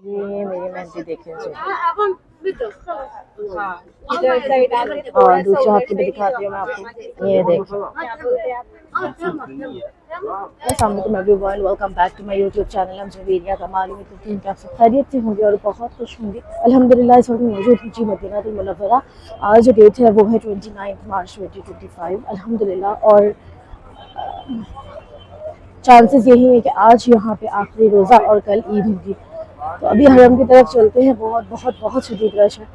ये मेरी मेहंदी देखें जी। इधर साइड और दूसरे हाथ की भी दिखाती हूँ मैं आपको, ये देखें। अस्सलामुअलैकुम everyone, welcome back to my YouTube channel. हम जवेरिया कमाल में करती हूँ कि आप सब खैरियत से होंगे और बहुत खुश होंगे। अल्हम्दुलिल्लाह इस वक्त मौजूद हूँ जी मदीनातुल मुनव्वरा। आज जो डेट है वो है 29 मार्च 2025 अल्हम्दुलिल्लाह। और चांसेस यही है कि आज यहाँ पे आखिरी रोज़ा और कल ईद होगी। तो अभी हरम की तरफ चलते हैं। बहुत बहुत बहुत शदीद रश है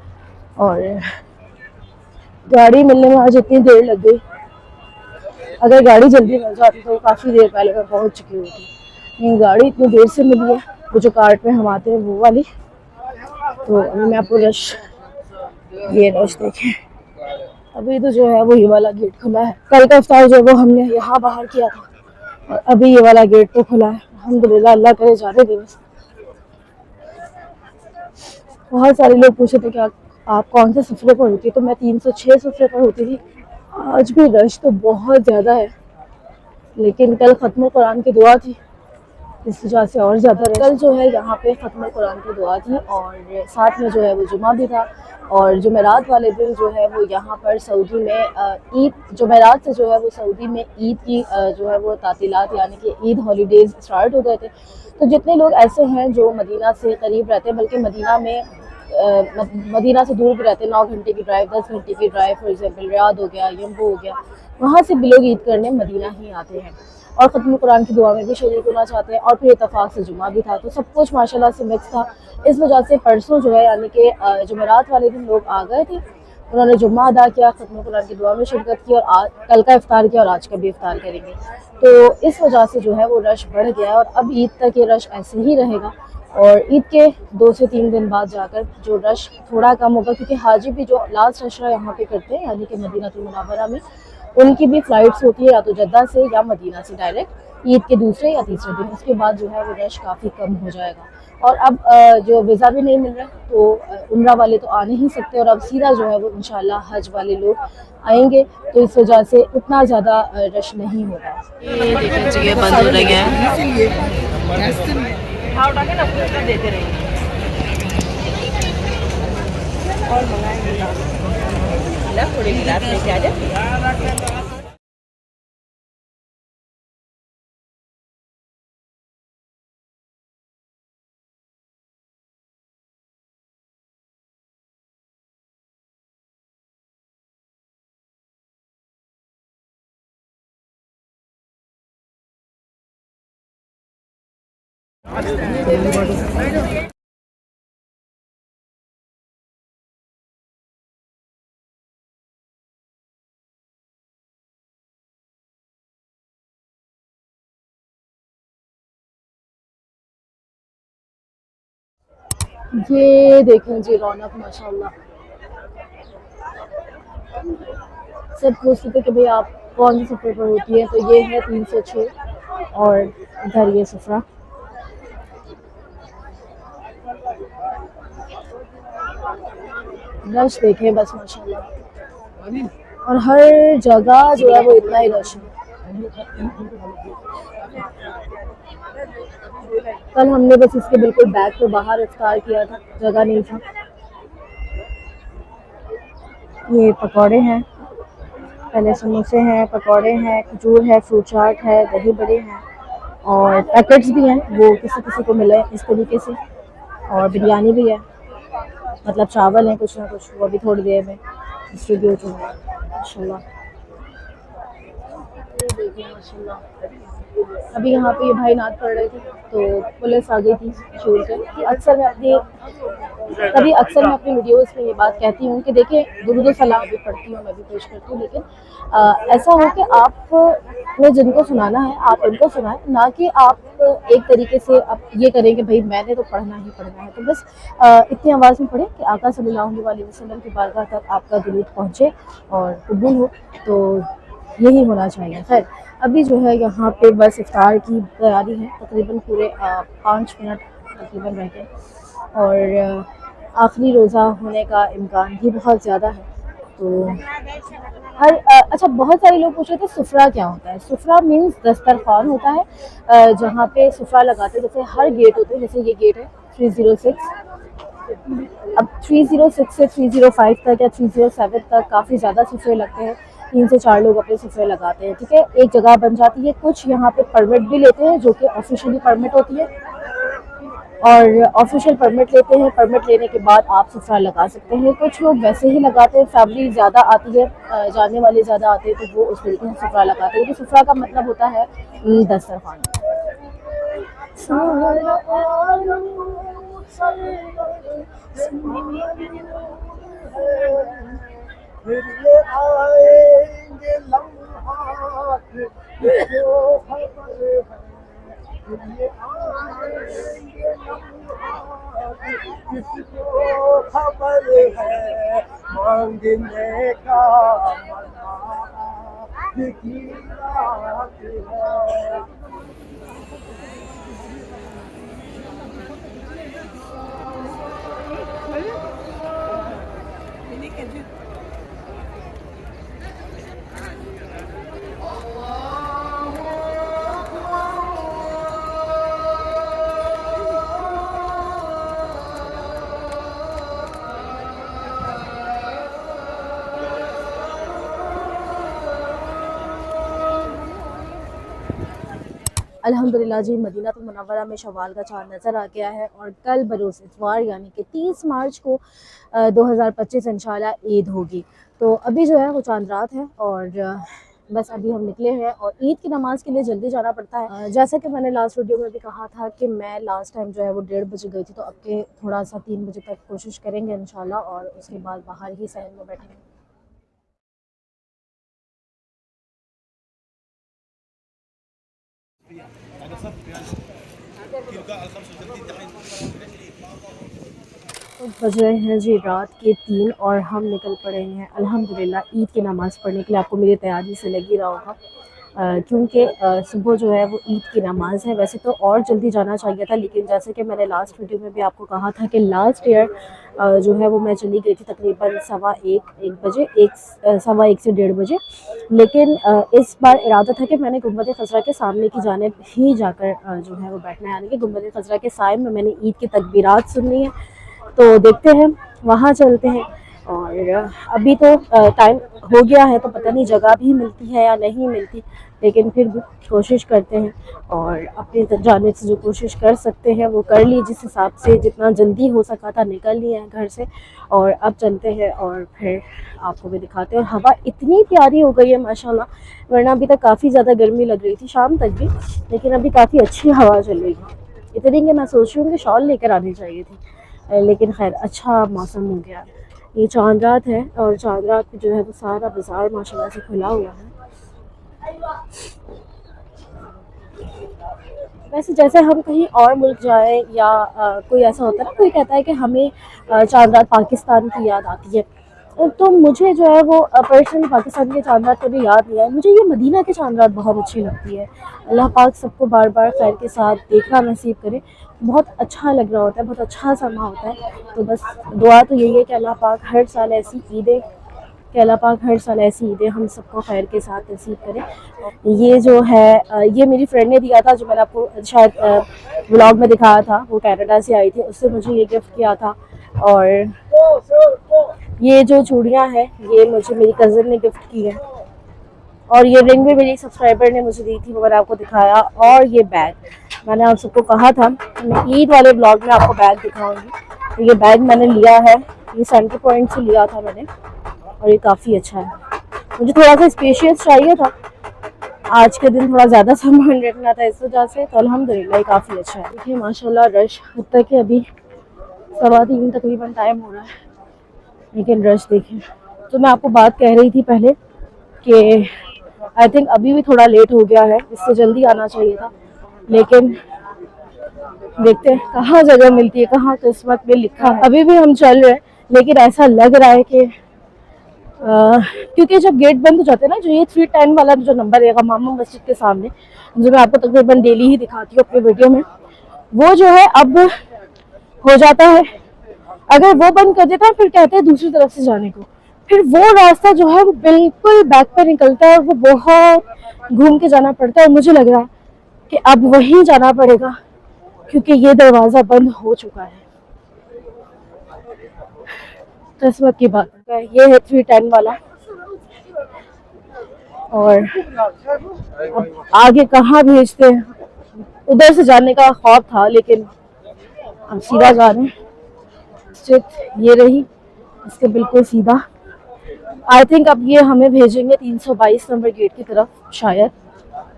और गाड़ी मिलने में आज इतनी देर लग गई। अगर गाड़ी जल्दी मिल जाती तो काफ़ी देर पहले मैं पहुँच चुकी होती, लेकिन गाड़ी इतनी देर से मिली है। वो जो कार्ट में हम आते हैं वो वाली। तो अभी मैं आपको रश, ये रश देखें। अभी तो जो है वो ये वाला गेट खुला है। कल का इफ्तार जो है वो हमने यहाँ बाहर किया था और अभी ये वाला गेट तो खुला है अल्हम्दुलिल्लाह। अल्लाह करे ज़्यादा दिवस। बहुत सारे लोग पूछे थे कि आप कौन से सफ़रे पर होती है, तो मैं 306 सफ़रे पर होती थी। आज भी रश तो बहुत ज़्यादा है, लेकिन कल ख़त्म कुरान की दुआ थी, इस वजह से और ज़्यादा रश। कल जो है यहाँ पे ख़त्म कुरान की दुआ थी और साथ में जो है वो जुमा भी था। और जुमेरात वाले दिन जो है वो यहाँ पर सऊदी में ईद, जुमेरात से जो है वो सऊदी में ईद की जो है वो तातीलात यानी कि ईद हॉलीडेज़ स्टार्ट हो गए थे। तो जितने लोग ऐसे हैं जो मदीना से करीब रहते हैं, बल्कि मदीना में मदीना से दूर भी रहते हैं, 9 घंटे की ड्राइव, 10 घंटे की ड्राइव, फॉर एग्जांपल रियाद हो गया, यम्बो हो गया, वहाँ से भी लोग ईद करने मदीना ही आते हैं और ख़त्म कुरान की दुआ में भी शरीक होना चाहते हैं। और फिर इत्तफाक से जुमा भी था, तो सब कुछ माशाल्लाह से मिक्स था। इस वजह से परसों जो है यानी कि जुमेरात वाले दिन लोग आ गए थे, उन्होंने जुम्मा अदा किया, ख़त्म कुरान की दुआ में शिरकत की और कल का इफ्तार किया और आज का भी इफ्तार करेंगे। तो इस वजह से जो है वो रश बढ़ गया और अब ईद तक ये रश ऐसे ही रहेगा। और ईद के 2 से 3 दिन बाद जाकर जो रश थोड़ा कम होगा, क्योंकि हाजी भी जो लास्ट अशरा यहाँ पे करते हैं यानी कि मदीनातुल मुनव्वरा में, उनकी भी फ़्लाइट्स होती है या तो जद्दा से या मदीना से डायरेक्ट ईद के दूसरे या तीसरे दिन। उसके बाद जो है वो रश काफ़ी कम हो जाएगा। और अब जो वीज़ा भी नहीं मिल रहा है तो उम्रा वाले तो आ नहीं सकते और अब सीधा जो है वो इंशाल्लाह हज वाले लोग आएंगे, तो इस वजह से उतना ज़्यादा रश नहीं होगा। ये देखिए जगह बंद हो रही है। और थोड़ी गिलास लेके आ जाए। ये देखें जी रौनक माशाल्लाह। सब पूछते थे कि भाई आप कौन से सफ़रे पर होती है, तो ये है 306 और इधर ये सफ़रा। रश देखें बस माशाल्लाह, और हर जगह जो है वो इतना ही रश है। कल हमने बस इसके बिल्कुल बैक पे बाहर इफ्तार किया था, जगह नहीं था। ये पकौड़े हैं, पहले समोसे हैं, पकौड़े हैं, खजूर है, फ्रूट चाट है, दही बड़े हैं और पैकेट्स भी हैं, वो किसी किसी को मिले इस तरीके से। और बिरयानी भी है, मतलब चावल हैं कुछ ना कुछ, वो अभी थोड़ी देर में डिस्ट्रीब्यूट होंगे माशाल्लाह। ये देखिए माशाल्लाह, अभी यहाँ पे ये भाई नाद पढ़ रहे थे तो पुलिस आ गई थी शोर से। अक्सर मैं अपनी वीडियोस में ये बात कहती हूँ कि देखिए दुरूद सलाम भी पढ़ती हूँ, मैं भी पेश करती हूँ, लेकिन ऐसा हो कि आपने जिनको सुनाना है आप उनको सुनाएं, ना कि आप एक तरीके से आप ये करें कि भाई मैंने तो पढ़ना ही पढ़ना है। तो बस इतनी आवाज़ में पढ़ें कि आका सल्लल्लाहु अलैहि वसल्लम की बारगाह तक आपका दुरूद पहुँचे और कबूल हो, तो यही होना चाहिए। खैर अभी जो है यहाँ पे बस इफ्तार की तैयारी है, तकरीबन पूरे 5 मिनट तकरीबन रह गए और आखिरी रोज़ा होने का इम्कान भी बहुत ज़्यादा है। तो अच्छा, बहुत सारे लोग पूछ रहे थे सुफरा क्या होता है। सुफरा मीन्स दस्तरखान होता है, जहाँ पे सुफरा लगाते हैं, जैसे हर गेट होते हैं, जैसे ये गेट है 306। अब 306 से 305 तक या 307 तक काफ़ी ज़्यादा सफ़े लगते हैं। 3 से 4 लोग अपने सफ़े लगाते हैं, ठीक है। एक जगह बन जाती है। कुछ यहाँ पे परमिट भी लेते हैं, जो कि ऑफिशियली परमिट होती है, और ऑफिशियल परमिट लेते हैं। परमिट लेने के बाद आप सफ़रा लगा सकते हैं। कुछ लोग वैसे ही लगाते हैं, फैमिली ज़्यादा आती है, जाने वाले ज़्यादा आते हैं, तो वो उस तरीके से सफ़रा लगाते हैं। तो सफ़रा का मतलब होता है दस्तरखान। फिर ये आएंगे लम्हात किसको खबर है, फिर ये आएंगे लम्हात किसको खबर है, मांगने का मना की रात है। अल्हम्दुलिल्लाह जी, मदीना तो मुनव्वरा में शवाल का चाँद नज़र आ गया है, और कल बरोज़ इतवार यानी कि 30 मार्च को 2025 इंशाल्लाह ईद होगी। तो अभी जो है वो चाँद रात है, और बस अभी हम निकले हैं, और ईद की नमाज़ के लिए जल्दी जाना पड़ता है। जैसा कि मैंने लास्ट वीडियो में भी कहा था कि मैं लास्ट टाइम जो है वो 1:30 बजे गई थी, तो अब के थोड़ा सा 3 बजे तक कोशिश करेंगे इंशाल्लाह, और उसके बाद बाहर ही सहन में बैठेंगे। बज रहे हैं जी रात के 3, और हम निकल पड़े हैं अल्हम्दुलिल्लाह ईद की नमाज़ पढ़ने के लिए। आपको मेरी तैयारी से लगी रहा होगा, क्योंकि सुबह जो है वो ईद की नमाज़ है। वैसे तो और जल्दी जाना चाहिए था, लेकिन जैसे कि मैंने लास्ट वीडियो में भी आपको कहा था कि लास्ट ईयर जो है वो मैं चली गई थी तकरीबन 1:15 बजे, 1:15 से 1:30 बजे। लेकिन इस बार इरादा था कि मैंने गुंबद खज़रा के सामने की जानिब ही जाकर जो है वो बैठना है, यानी कि गुंबद खज़रा के साए में मैंने ईद की तकबीरात सुननी है। तो देखते हैं, वहाँ चलते हैं। और अभी तो टाइम हो गया है, तो पता नहीं जगह भी मिलती है या नहीं मिलती, लेकिन फिर भी कोशिश करते हैं, और अपनी जाने से जो कोशिश कर सकते हैं वो कर ली। जिस हिसाब से जितना जल्दी हो सका था निकल लिए हैं घर से, और अब चलते हैं और फिर आपको भी दिखाते हैं। और हवा इतनी प्यारी हो गई है माशाल्लाह, वरना अभी तक काफ़ी ज़्यादा गर्मी लग रही थी शाम तक भी, लेकिन अभी काफ़ी अच्छी हवा चल रही है। इतनी कि मैं सोच रही हूँ कि शॉल लेकर आनी चाहिए थी, लेकिन खैर अच्छा मौसम हो गया। ये चाँद रात है, और चाँद रात पे जो है वो सारा बाज़ार माशाल्लाह से खुला हुआ है। वैसे जैसे हम कहीं और मुल्क जाएं, या कोई ऐसा होता है ना, कोई कहता है कि हमें चाँद रात पाकिस्तान की याद आती है, तो मुझे जो है वो पर्सनली पाकिस्तान के चाँद रात कभी याद नहीं है। मुझे ये मदीना की चाँद रात बहुत अच्छी लगती है। अल्लाह पाक सबको बार बार खैर के साथ देखना नसीब करे। बहुत अच्छा लग रहा होता है, बहुत अच्छा समा होता है। तो बस दुआ तो यही है कि अल्लाह पाक हर साल ऐसी ईदें हम सबको खैर के साथ नसीब करें। ये जो है ये मेरी फ्रेंड ने दिया था, जो मैंने आपको शायद व्लॉग में दिखाया था। वो कनाडा से आई थी, उससे मुझे ये गिफ्ट किया था। और ये जो चूड़ियाँ हैं ये मुझे मेरी कज़न ने गिफ्ट की है, और ये रिंग भी मेरी सब्सक्राइबर ने मुझे दी थी, वो मैंने आपको दिखाया। और ये बैग मैंने आप सबको कहा था मैं ईद वाले ब्लॉग में आपको बैग दिखाऊंगी। तो ये बैग मैंने लिया है, ये सेंटर पॉइंट से लिया था मैंने, और ये काफ़ी अच्छा है। मुझे थोड़ा सा स्पेशियस चाहिए था, आज के दिन थोड़ा ज़्यादा सामान रखना था इस वजह से। तो अल्हम्दुलिल्लाह ये काफ़ी अच्छा है। देखिए माशाल्लाह रश, अब तक कि अभी 3:15 तकरीबन टाइम हो रहा है, लेकिन रश देखिए। तो मैं आपको बात कह रही थी पहले कि आई थिंक अभी भी थोड़ा लेट हो गया है, इससे जल्दी आना चाहिए था, लेकिन देखते हैं कहाँ जगह मिलती है, कहाँ किस्मत में लिखा है। अभी भी हम चल रहे हैं, लेकिन ऐसा लग रहा है कि क्योंकि जब गेट बंद हो जाते हैं ना, जो ये 310 वाला जो नंबर है मामा मस्जिद के सामने, जो मैं आपको तकरीबन डेली ही दिखाती हूँ अपने वीडियो में, वो जो है अब हो जाता है। अगर वो बंद कर देता है फिर कहते हैं दूसरी तरफ से जाने को, फिर वो रास्ता जो है वो बिल्कुल बैक पर निकलता है, और वो बहुत घूम के जाना पड़ता है। और मुझे लग रहा है कि अब वहीं जाना पड़ेगा, क्योंकि ये दरवाज़ा बंद हो चुका है। किस्मत की बात है। ये है 310 वाला, और अब आगे कहाँ भेजते हैं, उधर से जाने का ख्वाब था लेकिन हम सीधा जा रहे हैं। मस्जिद ये रही, इसके बिल्कुल सीधा। आई थिंक अब ये हमें भेजेंगे 322 नंबर गेट की तरफ शायद,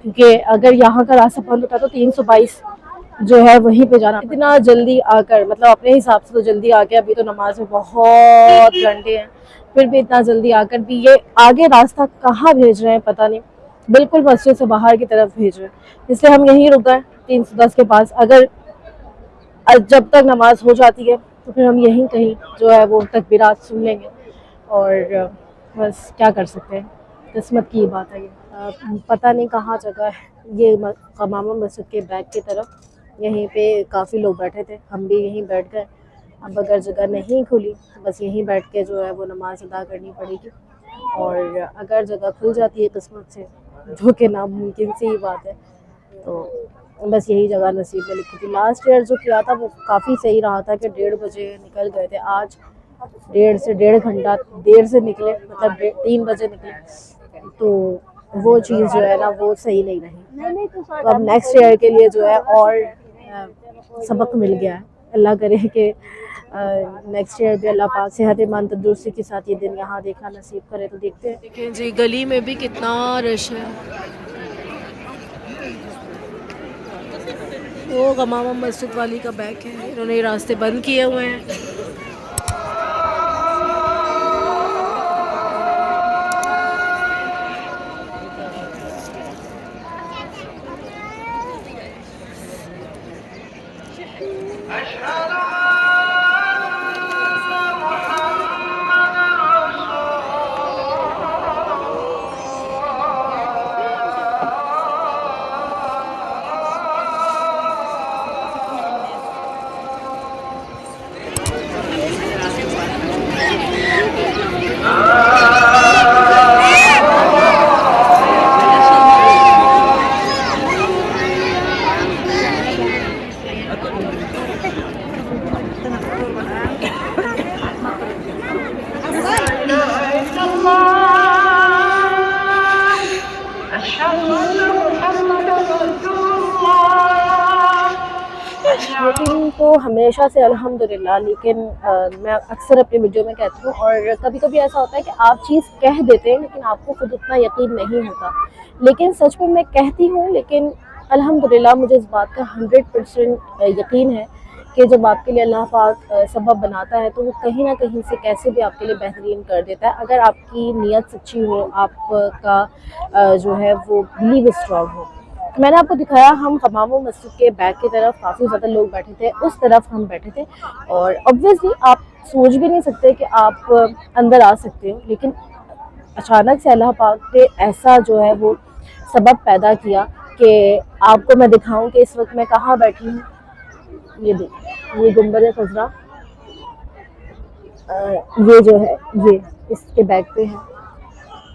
क्योंकि अगर यहाँ का रास्ता बंद होता तो 322 जो है वहीं पे जाना। इतना जल्दी आकर, मतलब अपने हिसाब से तो जल्दी आके, अभी तो नमाज में बहुत घंटे हैं, फिर भी इतना जल्दी आकर भी ये आगे रास्ता कहाँ भेज रहे हैं पता नहीं, बिल्कुल मस्जिद से बाहर की तरफ भेज रहे हैं। इसलिए हम यहीं रुक गए 310 के पास। अगर जब तक नमाज हो जाती है तो फिर हम यहीं कहीं जो है वो तकबीरात सुन लेंगे, और बस क्या कर सकते हैं, किस्मत की बात है ये। पता नहीं कहाँ जगह है ये, कमामा मस्जिद के बैक की तरफ। यहीं पे काफ़ी लोग बैठे थे, हम भी यहीं बैठ गए। अब अगर जगह नहीं खुली तो बस यहीं बैठ के जो है वो नमाज अदा करनी पड़ेगी, और अगर जगह खुल जाती है किस्मत से, जो कि नामुमकिन सी ही बात है, तो बस यही जगह नसीब में लिखी थी। लास्ट ईयर जो किया था वो काफ़ी सही रहा था कि 1:30 बजे निकल गए थे। आज 1.5 घंटा देर से निकले, मतलब 3 बजे निकले, तो वो चीज़ जो है ना वो सही नहीं रही। तो अब नेक्स्ट ईयर के लिए जो है और सबक मिल गया है। अल्लाह करे कि नेक्स्ट ईयर भी अल्लाह पाक सेहतमंद तंदुरुस्ती के साथ ये दिन यहाँ देखना नसीब करे। तो देखते हैं। देखिए जी, गली में भी कितना रश है। वो गमामा मस्जिद वाली का बैग है, इन्होंने ये रास्ते बंद किए हुए हैं। यकीन तो हमेशा से अल्हम्दुलिल्लाह, लेकिन मैं अक्सर अपनी वीडियो में कहती हूँ, और कभी कभी ऐसा होता है कि आप चीज़ कह देते हैं लेकिन आपको खुद उतना यकीन नहीं होता। लेकिन सच में मैं कहती हूँ, लेकिन अल्हम्दुलिल्लाह मुझे इस बात का 100% यकीन है कि जब आपके लिए अल्लाह पाक सबब बनाता है तो वो कहीं ना कहीं से कैसे भी आपके लिए बेहतरीन कर देता है, अगर आपकी नीयत सच्ची हो, आपका जो है वो बिलीव स्ट्रॉन्ग हो। मैंने आपको दिखाया, हम हमामो मस्जिद के बैक की तरफ काफ़ी ज़्यादा लोग बैठे थे, उस तरफ हम बैठे थे, और ऑब्वियसली आप सोच भी नहीं सकते कि आप अंदर आ सकते हो, लेकिन अचानक से अल्लाह पाक ने ऐसा जो है वो सबब पैदा किया कि आपको मैं दिखाऊं कि इस वक्त मैं कहाँ बैठी हूँ। ये देखिए, ये गुंबद खज़रा, ये जो है ये इसके बैक पे है,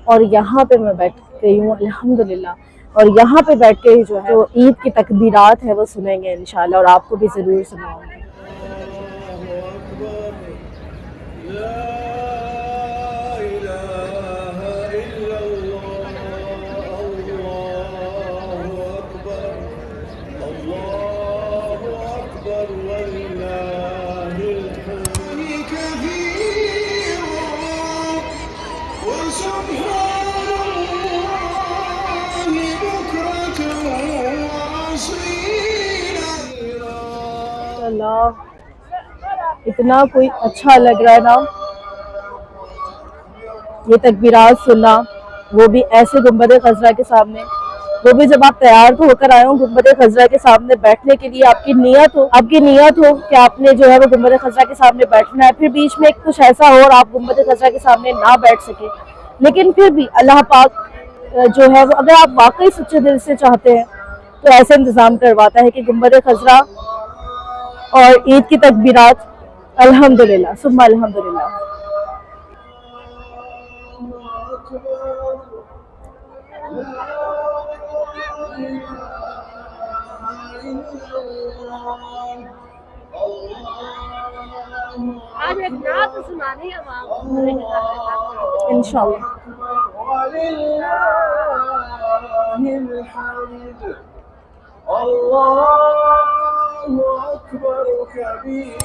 और यहाँ पे मैं बैठ गई हूँ अल्हम्दुलिल्लाह। और यहाँ पे बैठ के जो है वो ईद की तकबीरात है वो सुनेंगे इंशाल्लाह, और आपको भी ज़रूर सुनाऊंगी। अल्लाह, इतना कोई अच्छा लग रहा है ना ये तकबीरात सुनना, वो भी ऐसे गुंबद खज़रा के सामने, वो भी जब आप तैयार तो होकर आए हो गुंबद खज़रा के सामने बैठने के लिए, आपकी नीयत हो कि आपने जो है वो गुंबद खज़रा के सामने बैठना है, फिर बीच में कुछ ऐसा हो और आप गुंबद खज़रा के सामने ना बैठ सके, लेकिन फिर भी अल्लाह पाक जो है वो, अगर आप वाकई सच्चे दिल से चाहते हैं तो ऐसे इंतज़ाम करवाता है कि गुंबद खज़रा और ईद की तकबीरात, अल्हम्दुलिल्लाह सुम्मा अल्हम्दुलिल्लाह। आज एक नात सुनानी है इंशाल्लाह। अकबर कबीर।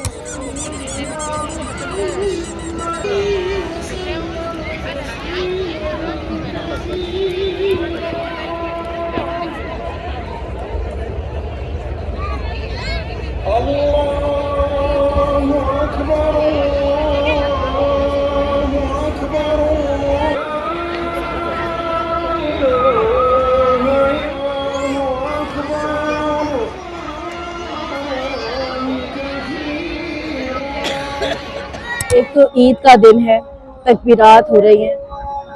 अल्लाहु अकबर, अल्लाहु अकबर, एक तो ईद का दिन है, तकबीरात हो रही हैं,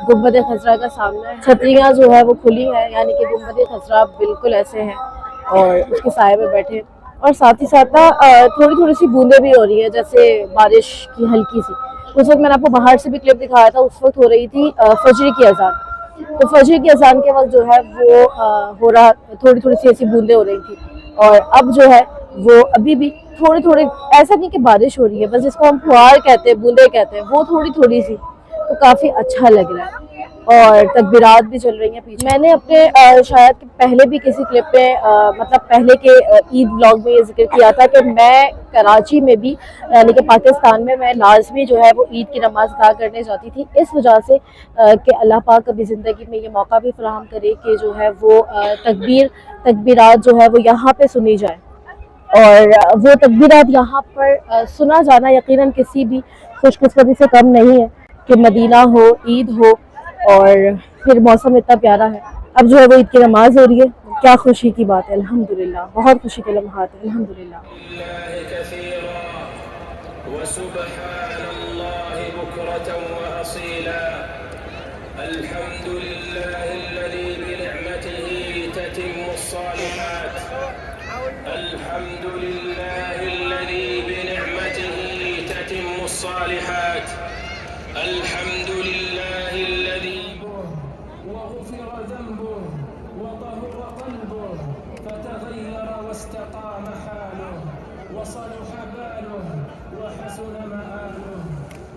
गुंबद खसरा का सामना है, छतरियाँ जो है वो खुली हैं, यानी कि गुंबद खसरा बिल्कुल ऐसे हैं और उसके साए में बैठे, और साथ ही साथ ना थोड़ी थोड़ी सी बूंदें भी हो रही है, जैसे बारिश की हल्की सी। उस वक्त मैंने आपको बाहर से भी क्लिप दिखाया था, उस वक्त हो रही थी फजर की अजान। तो फजर की अजान के वक्त जो है वो हो रहा, थोड़ी थोड़ी सी ऐसी बूंदें हो रही थी, और अब जो है वो अभी भी थोड़ी थोड़ी, ऐसा नहीं कि बारिश हो रही है, बस जिसको हम फुहार कहते हैं, बूंदे कहते हैं, वो थोड़ी थोड़ी सी, तो काफ़ी अच्छा लग रहा है। और तकबीरात भी चल रही हैं पीछे। मैंने अपने शायद पहले भी किसी क्लिप में मतलब पहले के ईद व्लॉग में ये जिक्र किया था कि मैं कराची में भी, यानी कि पाकिस्तान में, मैं लाजमी जो है वो ईद की नमाज अदा करने जाती थी, इस वजह से कि अल्लाह पाक कभी ज़िंदगी में ये मौका भी फराहम करे कि जो है वो तकबीरात जो है वो यहाँ पे सुनी जाए। और वो तकबीरात यहाँ पर सुना जाना यकीनन किसी भी खुशकिस्मती से कम नहीं है कि मदीना हो, ईद हो, और फिर मौसम इतना प्यारा है। अब जो है वो ईद की नमाज हो रही है, क्या खुशी की बात है, अल्हम्दुलिल्लाह, बहुत खुशी के लम्हात है, अल्हम्दुलिल्लाह। वग़ुफ़िर ज़ंबुहु वतहुर क़ल्बुहु फ़तग़य्यर वस्तक़ाम हालुहु वसलुह बालुहु वहसुन मआलुहु।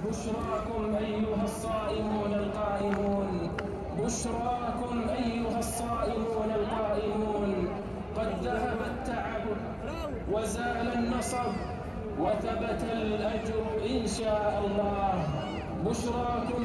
बुश्राकुम अय्युहस्साइमून अलक़ाइमून, बुश्राकुम अय्युहस्साइमून अलक़ाइमून, क़द ज़हब अत्तअब वज़ाल अन्नसब वथबत अलअज्र इंशाअ अल्लाह। बुश्राकुम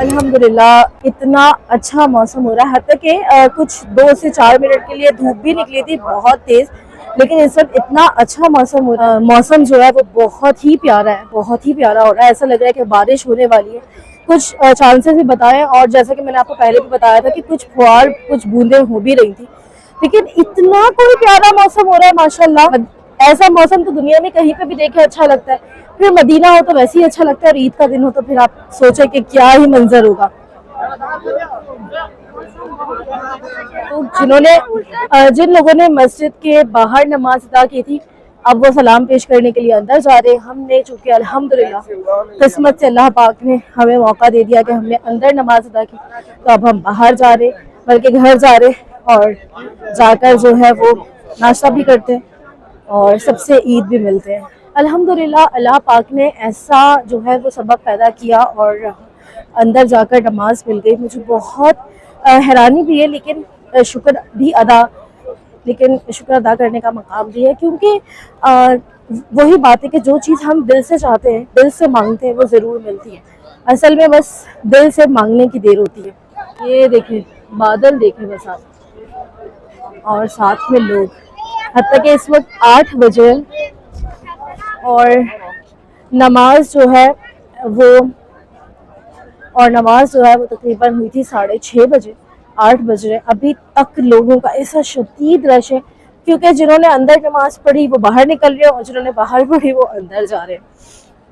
अल्हम्दुलिल्लाह इतना अच्छा मौसम हो रहा है, हत्ता कि कुछ 2 से 4 मिनट के लिए धूप भी निकली थी बहुत तेज़, लेकिन इस वक्त इतना अच्छा मौसम हो रहा है। मौसम जो है वो बहुत ही प्यारा है, बहुत ही प्यारा हो रहा है, ऐसा लग रहा है कि बारिश होने वाली है। कुछ चांसेस भी बताएं, और जैसा कि मैंने आपको पहले भी बताया था कि कुछ फुहार, कुछ बूंदें हो भी रही थी, लेकिन इतना कोई प्यारा मौसम हो रहा है माशाल्लाह। ऐसा मौसम तो दुनिया में कहीं पे भी देखे अच्छा लगता है, फिर मदीना हो तो वैसे ही अच्छा लगता है, और ईद का दिन हो तो फिर आप सोचे कि क्या ही मंजर होगा। तो जिन लोगों ने मस्जिद के बाहर नमाज अदा की थी, अब वो सलाम पेश करने के लिए अंदर जा रहे हैं। हमने चूँकि अल्हम्दुलिल्लाह किस्मत से अल्लाह पाक ने हमें मौका दे दिया कि हमने अंदर नमाज अदा की, तो अब हम बाहर जा रहे, बल्कि घर जा रहे, और जाकर जो है वो नाश्ता भी करते हैं और सबसे ईद भी मिलते हैं। अल्हम्दुलिल्लाह अल्लाह पाक ने ऐसा जो है वो सबब पैदा किया और अंदर जाकर नमाज मिल गई। मुझे बहुत हैरानी भी है, लेकिन शुक्र अदा करने का मकाम भी है, क्योंकि वही बात है कि जो चीज़ हम दिल से चाहते हैं, दिल से मांगते हैं, वो ज़रूर मिलती है। असल में बस दिल से मांगने की देर होती है। ये देखें, बादल देखें बस आप, और साथ में लोग। हत्ता कि इस वक्त 8 बजे और नमाज जो है वो तकरीबन हुई थी 6:30 बजे। 8 बज रहे, अभी तक लोगों का ऐसा शदीद रश है, क्योंकि जिन्होंने अंदर नमाज पढ़ी वो बाहर निकल रहे हैं और जिन्होंने बाहर पढ़ी वो अंदर जा रहे हैं।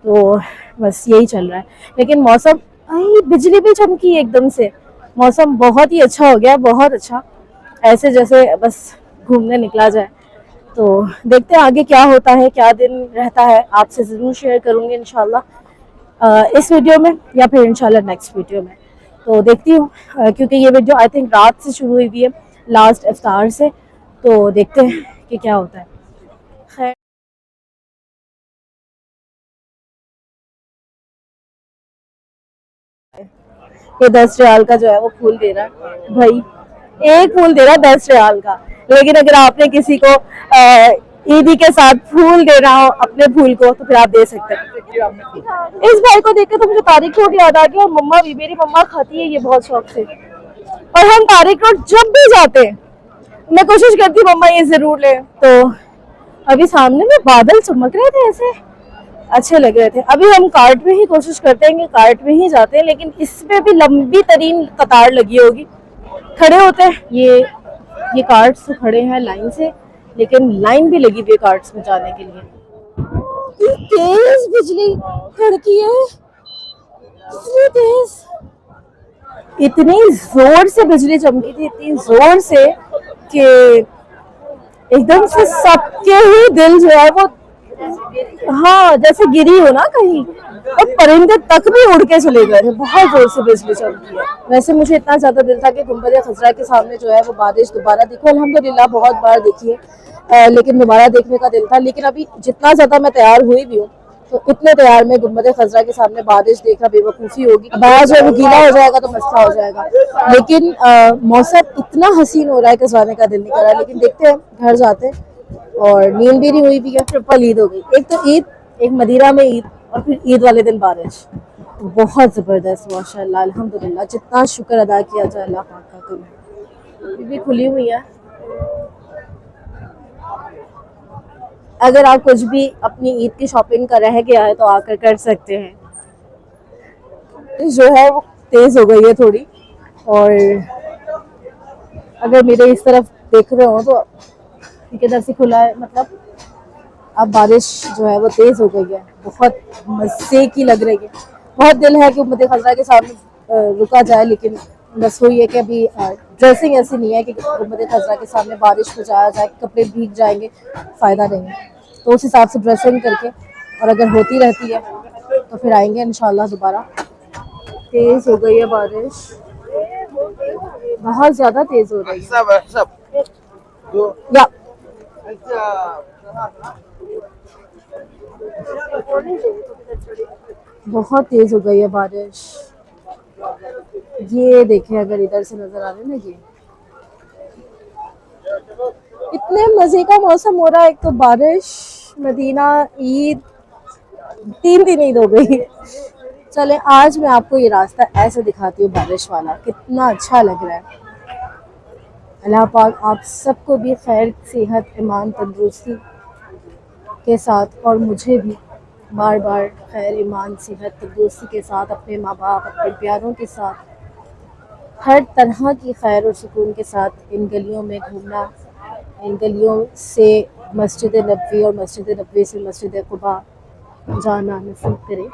तो बस यही चल रहा है। लेकिन मौसम, बिजली भी चमकी एकदम से, मौसम बहुत ही अच्छा हो गया, बहुत अच्छा, ऐसे जैसे बस घूमने निकला जाए। तो देखते हैं आगे क्या होता है, क्या दिन रहता है, आपसे ज़रूर शेयर करूँगी इंशाल्लाह इस वीडियो में या फिर इंशाल्लाह नेक्स्ट वीडियो में। तो देखती हूँ क्योंकि ये वीडियो आई थिंक रात से शुरू हुई है, लास्ट इफ्तार से। तो देखते हैं कि क्या होता है। खैर, ये 10 रियाल का जो है वो फूल दे रहा है भाई, एक फूल दे रहा है 10 रियाल का। लेकिन अगर आपने किसी को ईदी के साथ फूल देना हो अपने फूल को तो फिर आप दे सकते हैं। इस भाई को देख के तो मुझे तारिक रोड याद आ गया, और मम्मा भी, मेरी मम्मा खाती है ये बहुत शौक से, और हम तारिक रोड जब भी जाते हैं मैं कोशिश करती हूँ मम्मा ये जरूर ले। तो अभी सामने में बादल चमक रहे थे, ऐसे अच्छे लग रहे थे। अभी हम कार्ट में ही कोशिश करते हैं कि कार्ट में ही जाते हैं, लेकिन इसमें भी लंबी तरीन कतार लगी होगी, खड़े होते हैं। ये कार्ट्स तो खड़े हैं लाइन से, लेकिन लाइन भी लगी हुई है कार्ट्स में जाने के लिए। तेज बिजली कड़की है, इतनी तेज, इतनी जोर से बिजली चमकी थी, इतनी जोर से कि एकदम से सबके ही दिल जो है वो, हाँ जैसे गिरी हो ना कहीं, और परिंदे तक भी उड़ के चले गए थे, बहुत जोर से बिजली चमकी है। वैसे मुझे इतना ज्यादा दिल था कि गुंबद खजरा के सामने जो है वो बारिश दोबारा देखो, अल्हम्दुलिल्लाह बहुत बार देखी है, लेकिन दोबारा देखने का दिल था। लेकिन अभी जितना ज्यादा मैं तैयार हुई भी हूँ, तो इतने तैयार में गुंबद खजरा के सामने बारिश देखना बेवकूफ़ी होगी, बाहर जो है वो गीला हो जाएगा तो मसला हो जाएगा। लेकिन मौसम इतना हसीन हो रहा है कि जाने का दिल नहीं कर रहा है। लेकिन देखते हैं, घर जाते हैं, और नींद भी नहीं हुई भी है, ट्रिपल ईद हो गई, एक तो ईद, एक मदीना में ईद, और फिर ईद वाले दिन बारिश। बहुत ज़बरदस्त, माशाल्लाह अल्हम्दुलिल्लाह, जितना शुक्र अदा किया जाए अल्लाह पाक का। कभी भी खुली हुई है, अगर आप कुछ भी अपनी ईद की शॉपिंग का रह गया है तो आकर कर सकते हैं। जो है वो तेज़ हो गई है थोड़ी, और अगर मेरे इस तरफ देख रहे हो तो किधर से खुला है, मतलब अब बारिश जो है वो तेज़ हो गई है, बहुत मज़े की लग रही है। बहुत दिल है कि उम्मत खजरा के सामने रुका जाए, लेकिन बस वही है कि अभी ड्रेसिंग ऐसी नहीं है कि उम्मत खजरा के सामने बारिश में जाया जाए, कपड़े भीग जाएंगे, फ़ायदा नहीं है। तो उस हिसाब से ड्रेसिंग करके, और अगर होती रहती है तो फिर आएंगे इंशाल्लाह दोबारा। तेज़ हो गई है बारिश, बहुत ज़्यादा तेज़ हो रही है या बहुत तेज हो गई है बारिश। ये देखें, अगर इधर से नजर आ रहे हैं ना, ये इतने मजे का मौसम हो रहा है। एक तो बारिश, मदीना, ईद, 3 दिन ईद हो गई। चले आज मैं आपको ये रास्ता ऐसे दिखाती हूँ बारिश वाला, कितना अच्छा लग रहा है। अल्लाह पाक आप सबको भी खैर, सेहत, ईमान, तंदुरुस्ती के साथ, और मुझे भी बार बार खैर, ईमान, सेहत, तंदुरुस्ती के साथ, अपने माँ बाप, अपने प्यारों के साथ, हर तरह की खैर और सुकून के साथ इन गलियों में घूमना, इन गलियों से मस्जिद नबवी और मस्जिद नबवी से मस्जिद कुबा जाना नसीब करे।